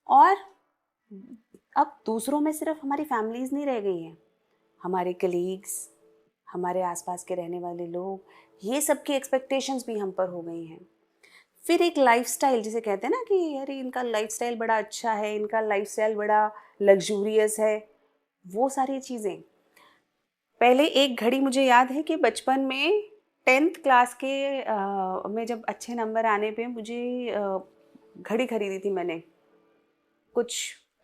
और अब दूसरों में सिर्फ हमारी फैमिलीज़ नहीं रह गई हैं, हमारे कलीग्स, हमारे आसपास के रहने वाले लोग, ये सब की एक्सपेक्टेशंस भी हम पर हो गई हैं। फिर एक लाइफ़स्टाइल जिसे कहते हैं ना कि अरे इनका लाइफ़स्टाइल बड़ा अच्छा है, इनका लाइफ़स्टाइल बड़ा लग्ज़ूरियस है, वो सारी चीज़ें। पहले एक घड़ी मुझे याद है कि बचपन में 10th क्लास के में जब अच्छे नंबर आने पे मुझे घड़ी खरीदी थी मैंने। कुछ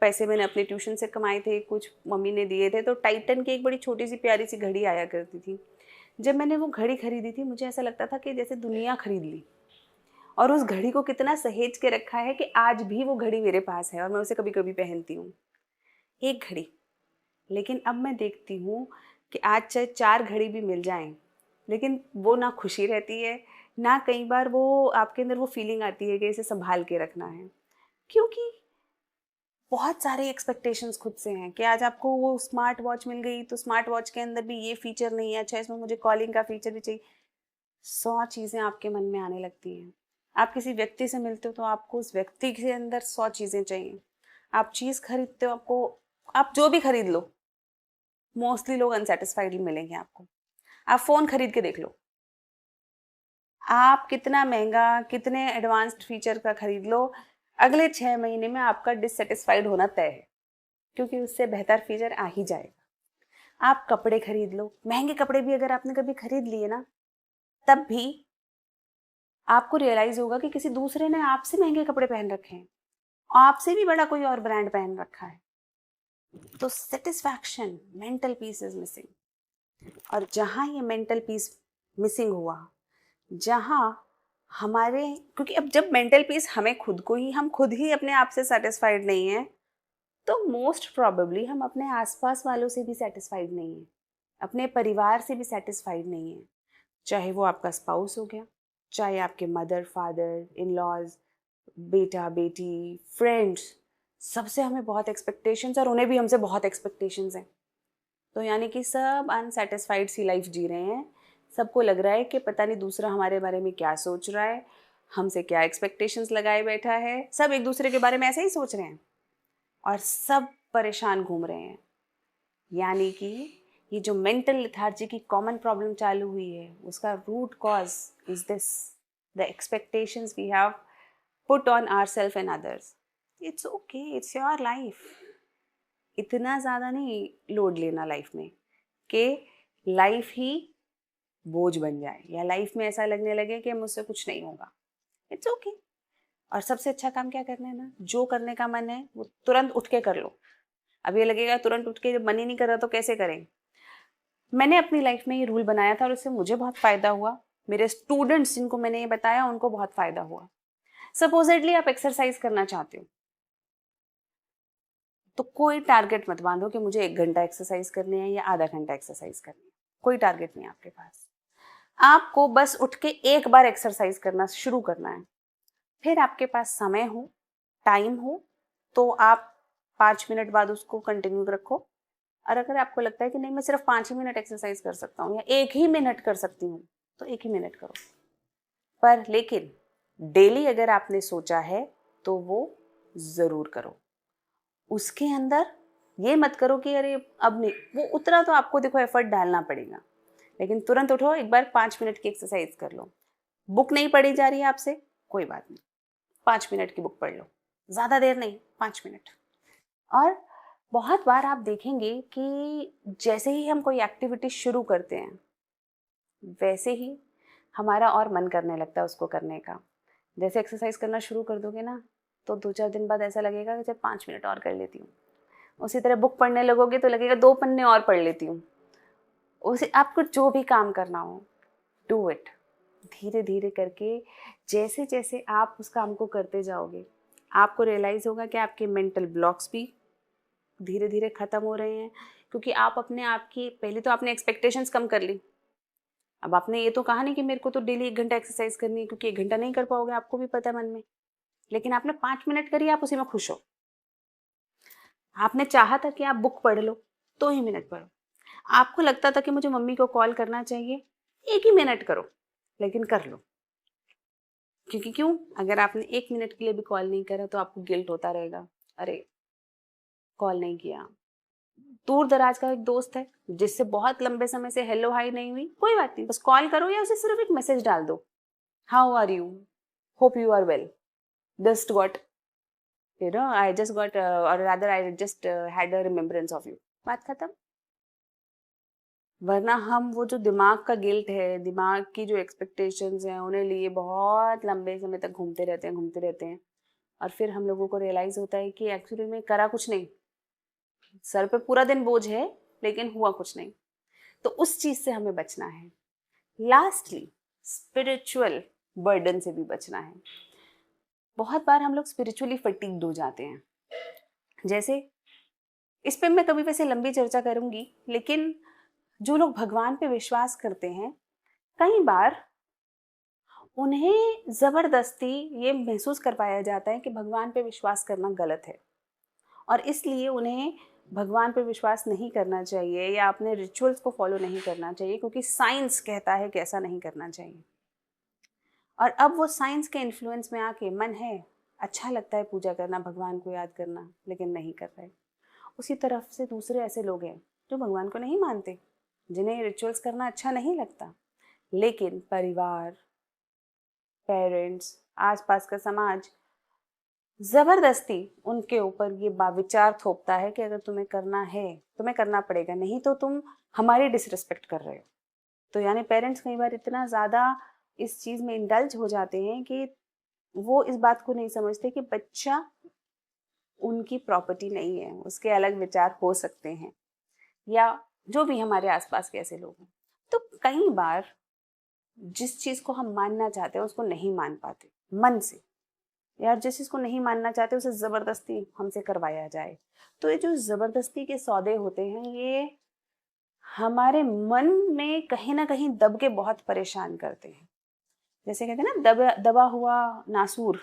पैसे मैंने अपने ट्यूशन से कमाए थे, कुछ मम्मी ने दिए थे, तो टाइटन की एक बड़ी छोटी-सी प्यारी-सी घड़ी आया करती थी। जब मैंने वो घड़ी खरीदी थी, मुझे ऐसा लगता था कि जैसे दुनिया खरीद ली, और उस घड़ी को कितना सहेज के रखा है कि आज भी वो घड़ी मेरे पास है और मैं उसे कभी-कभी पहनती हूँ। एक घड़ी। लेकिन अब मैं देखती हूँ कि आज चाहे 4 घड़ी भी मिल जाएँ, लेकिन वो ना खुशी रहती है, ना कई बार वो आपके अंदर वो फीलिंग आती है कि इसे सँभाल के रखना है। क्योंकि बहुत सारे एक्सपेक्टेशंस खुद से हैं कि आज आपको वो स्मार्ट वॉच मिल गई, तो स्मार्ट वॉच के अंदर भी ये फीचर नहीं है, अच्छा इसमें मुझे कॉलिंग का फीचर भी चाहिए। 100 चीज़ें आपके मन में आने लगती हैं। आप किसी व्यक्ति से मिलते हो तो आपको उस व्यक्ति के अंदर 100 चीज़ें चाहिए। आप चीज़ खरीदते हो, आपको आप जो भी खरीद लो, मोस्टली लोग अनसैटिस्फाइड मिलेंगे आपको। आप फ़ोन खरीद के देख लो, आप कितना महँगा, कितने एडवांस्ड फीचर का खरीद लो, अगले 6 महीने में आपका डिससैटिस्फाइड होना तय है, क्योंकि उससे बेहतर फीचर आ ही जाएगा। आप कपड़े खरीद लो, महँगे कपड़े भी अगर आपने कभी खरीद लिए ना, तब भी आपको रियलाइज़ होगा कि किसी दूसरे ने आपसे महँगे कपड़े पहन रखे हैं, आपसे भी बड़ा कोई और ब्रांड पहन रखा है। तो satisfaction, mental peace is missing. और जहाँ ये मेंटल पीस मिसिंग हुआ, जहाँ हमारे, क्योंकि अब जब मेंटल पीस हमें खुद को ही, हम खुद ही अपने आप से सैटिस्फाइड नहीं हैं, तो मोस्ट प्रोबेबली हम अपने आसपास वालों से भी सैटिस्फाइड नहीं हैं, अपने परिवार से भी सैटिस्फाइड नहीं हैं। चाहे वो आपका स्पाउस हो गया, चाहे आपके मदर फादर इन लॉज, बेटा बेटी, फ्रेंड्स, सबसे हमें बहुत एक्सपेक्टेशंस, और उन्हें भी हमसे बहुत एक्सपेक्टेशंस हैं। तो यानी कि सब अनसैटिस्फाइड सी लाइफ जी रहे हैं। सबको लग रहा है कि पता नहीं दूसरा हमारे बारे में क्या सोच रहा है, हमसे क्या एक्सपेक्टेशंस लगाए बैठा है। सब एक दूसरे के बारे में ऐसे ही सोच रहे हैं और सब परेशान घूम रहे हैं। यानी कि ये जो मेंटल लिथार्जी की कॉमन प्रॉब्लम चालू हुई है, उसका root cause is this, the expectations we have put on ourselves and others. It's okay, it's your life. इतना ज़्यादा नहीं लोड लेना लाइफ में कि लाइफ ही बोझ बन जाए, या लाइफ में ऐसा लगने लगे कि मुझसे कुछ नहीं होगा। It's okay. और सबसे अच्छा काम क्या करना है ना, जो करने का मन है वो तुरंत उठ के कर लो। अब ये लगेगा तुरंत उठ के जब मन ही नहीं कर रहा तो कैसे करें। मैंने अपनी लाइफ में ये रूल बनाया था और इससे मुझे बहुत फ़ायदा हुआ, मेरे स्टूडेंट्स जिनको मैंने ये बताया उनको बहुत फ़ायदा हुआ। सपोजिटली आप एक्सरसाइज करना चाहते हो, तो कोई टारगेट मत बांधो कि मुझे 1 घंटा एक्सरसाइज करनी है या आधा घंटा एक्सरसाइज करनी है। कोई टारगेट नहीं है आपके पास। आपको बस उठ के एक बार एक्सरसाइज करना शुरू करना है। फिर आपके पास समय हो, टाइम हो, तो आप 5 मिनट बाद उसको कंटिन्यू रखो। और अगर आपको लगता है कि नहीं मैं सिर्फ 5 ही मिनट एक्सरसाइज कर सकता हूँ या 1 ही मिनट कर सकती हूँ, तो 1 ही मिनट करो। पर लेकिन डेली अगर आपने सोचा है तो वो ज़रूर करो। उसके अंदर ये मत करो कि अरे अब नहीं, वो उतना तो आपको देखो एफर्ट डालना पड़ेगा, लेकिन तुरंत उठो एक बार 5 मिनट की एक्सरसाइज कर लो। बुक नहीं पढ़ी जा रही है आपसे, कोई बात नहीं, 5 मिनट की बुक पढ़ लो, ज़्यादा देर नहीं, 5 मिनट। और बहुत बार आप देखेंगे कि जैसे ही हम कोई एक्टिविटी शुरू करते हैं, वैसे ही हमारा और मन करने लगता है उसको करने का। जैसे एक्सरसाइज करना शुरू कर दोगे ना, तो 2-4 दिन बाद ऐसा लगेगा कि चल 5 मिनट और कर लेती हूँ। उसी तरह बुक पढ़ने लगोगे तो लगेगा 2 पन्ने और पढ़ लेती हूँ। उसे आपको जो भी काम करना हो, डू इट। धीरे धीरे करके जैसे जैसे आप उस काम को करते जाओगे, आपको रियलाइज़ होगा कि आपके मेंटल ब्लॉक्स भी धीरे धीरे ख़त्म हो रहे हैं, क्योंकि आप अपने आप की पहले तो आपने एक्सपेक्टेशंस कम कर ली। अब आपने ये तो कहा नहीं कि मेरे को तो डेली 1 घंटा एक्सरसाइज करनी है, क्योंकि 1 घंटा नहीं कर पाओगे, आपको भी पता है मन में। लेकिन आपने 5 मिनट करी, आप उसी में खुश हो। आपने चाहा था कि आप बुक पढ़ लो, 2 ही मिनट पढ़ो। आपको लगता था कि मुझे मम्मी को कॉल करना चाहिए, 1 ही मिनट करो, लेकिन कर लो। क्योंकि क्यों, अगर आपने 1 मिनट के लिए भी कॉल नहीं करा तो आपको गिल्ट होता रहेगा, अरे कॉल नहीं किया। दूर दराज का एक दोस्त है जिससे बहुत लंबे समय से हेलो हाई नहीं हुई, कोई बात नहीं, बस कॉल करो या उसे सिर्फ एक मैसेज डाल दो, how are you, hope you are well, just got I just got और rather I just had a remembrance of you, बात खत्म। वरना हम वो जो दिमाग का गिल्ट है, दिमाग की जो एक्सपेक्टेशंस हैं, उन्हें लिए बहुत लंबे समय तक घूमते रहते हैं और फिर हम लोगों को रियलाइज होता है कि एक्चुअली में करा कुछ नहीं, सर पे पूरा दिन बोझ है लेकिन हुआ कुछ नहीं। तो उस चीज से हमें बचना है। लास्टली, स्पिरिचुअल बर्डन से भी बचना है। बहुत बार हम लोग स्पिरिचुअली फटीग्ड हो जाते हैं। जैसे, इस पे मैं कभी वैसे लंबी चर्चा करूंगी, लेकिन जो लोग भगवान पे विश्वास करते हैं, कई बार उन्हें जबरदस्ती ये महसूस करवाया जाता है कि भगवान पे विश्वास करना गलत है और इसलिए उन्हें भगवान पे विश्वास नहीं करना चाहिए या अपने रिचुअल्स को फॉलो नहीं करना चाहिए, क्योंकि साइंस कहता है कि ऐसा नहीं करना चाहिए। और अब वो साइंस के इन्फ्लुएंस में आके मन है, अच्छा लगता है पूजा करना, भगवान को याद करना, लेकिन नहीं कर रहे। उसी तरफ से दूसरे ऐसे लोग हैं जो भगवान को नहीं मानते, जिन्हें रिचुअल्स करना अच्छा नहीं लगता, लेकिन परिवार, पेरेंट्स, आसपास का समाज जबरदस्ती उनके ऊपर ये विचार थोपता है कि अगर तुम्हें करना है, तुम्हें करना पड़ेगा, नहीं तो तुम हमारी डिसरिस्पेक्ट कर रहे हो। तो यानी पेरेंट्स कई बार इतना ज़्यादा इस चीज़ में इंडल्ज हो जाते हैं कि वो इस बात को नहीं समझते कि बच्चा उनकी प्रॉपर्टी नहीं है, उसके अलग विचार हो सकते हैं, या जो भी हमारे आसपास के ऐसे लोग हैं। तो कई बार जिस चीज़ को हम मानना चाहते हैं उसको नहीं मान पाते मन से, यार जिस चीज़ को नहीं मानना चाहते उसे ज़बरदस्ती हमसे करवाया जाए। तो ये जो ज़बरदस्ती के सौदे होते हैं, ये हमारे मन में कहीं ना कहीं दब के बहुत परेशान करते हैं। जैसे कहते हैं ना, दबा हुआ नासूर,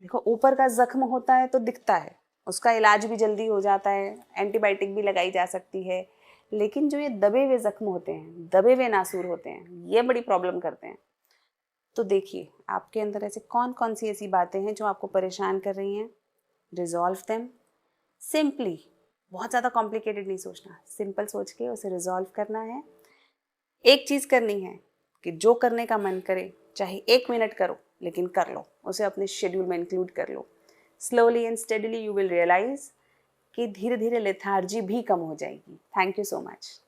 देखो ऊपर का जख्म होता है तो दिखता है, उसका इलाज भी जल्दी हो जाता है, एंटीबायोटिक भी लगाई जा सकती है, लेकिन जो ये दबे हुए जख्म होते हैं, दबे हुए नासूर होते हैं, ये बड़ी प्रॉब्लम करते हैं। तो देखिए, आपके अंदर ऐसे कौन कौन सी ऐसी बातें हैं जो आपको परेशान कर रही हैं। Resolve them simply. बहुत ज़्यादा कॉम्प्लिकेटेड नहीं सोचना, सिंपल सोच के उसे रिजॉल्व करना है। एक चीज़ करनी है कि जो करने का मन करे, चाहे 1 मिनट करो, लेकिन कर लो, उसे अपने शेड्यूल में इंक्लूड कर लो। Slowly and steadily you will realize कि धीरे धीरे लेथार्जी भी कम हो जाएगी। Thank you so much.